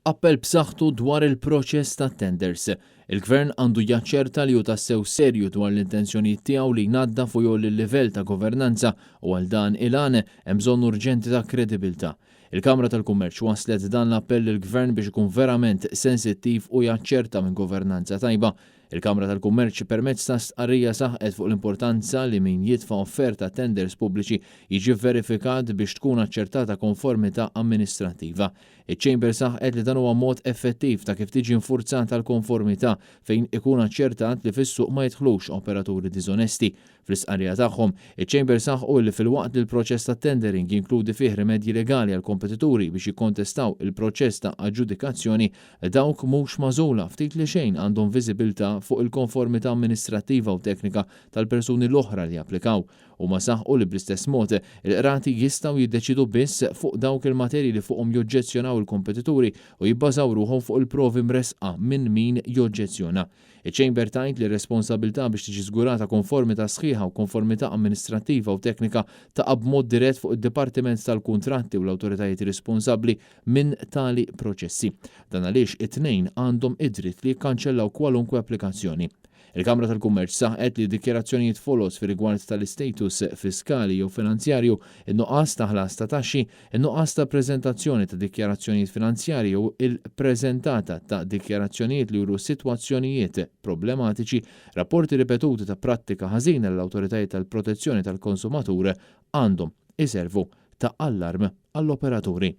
Appell b'saħħtu dwar il-proċess ta' tenders. Il-Gvern għandu jaċċerta li hu tassew serju dwar l-intenzjonijiet tiegħu li jnadda fuq il-livell ta' governanza u għal dan il-għan hemm bżonn urġenti ta' kredibilità. Il-Kamra tal-Kummerċ waslet dan l-appell il-Gvern biex ikun verament sensittiv u jaċċerta minn governanza tajba. Il-Kamra tal-Kummerċ permezz ta' stqarrija saħqet fuq l-importanza li min jitfa' offerta tenders pubbliċi jiġi verifikat biex tkun aċċertata konformità amministrattiva. Iċ-Chamber saħqet li dan huwa mod effettiv ta' kif tiġi infurzata l-konformità fejn ikun aċċertat li fis-suq ma jidħlux operaturi diżonesti. Fl-istqarrija tagħhom, iċ-Chamber saħqu li filwaqt li l-proċess ta' tendering jinkludi fih rimedji legali għal kompetituri biex jikkontestaw il-proċess ta' aġġudikazzjoni dawk mhux magħżula ftit li xejn għandhom viżibilità fuq il-konformità amministrattiva u teknika tal-persuni l-oħra li applikaw. Huma saħqu li bl-istess mod il-qrati jistgħu jiddeċidu biss fuq dawk il-materji li fuqhom joġġezzjonaw il-kompetituri u jibbażaw ruħhom fuq il-provi mresqa minn min joġġezzjona. Iċ-Chamber tajt li responsabilità biex tiġi żgurata konformità sħiħa u konformità amministrattiva u teknika taqa' b'mod dirett fuq id-Dipartiment tal-Kuntratti u l-awtoritajiet responsabbli minn tali proċessi. Dan għaliex it-tnejn għandhom id-dritt li jikkanċellaw kwalunkwe applikazzjoni. Il-Kamra tal-Kummerċ saħqet li dikjarazzjonijiet folos fi rigward tal-istatus fiskali jew finanzjarju, in-nuqqas ta' ħlas ta' taxxi, in-nuqqas ta' preżentazzjoni ta' dikjarazzjonijiet finanzjarji u il-preżentata ta' dikjarazzjonijiet li juru sitwazzjonijiet problematiċi, rapporti ripetuti ta' prattika ħażina l-awtoritajiet tal-protezzjoni tal-konsumatur għandhom iservu ta' allarm għall-operaturi.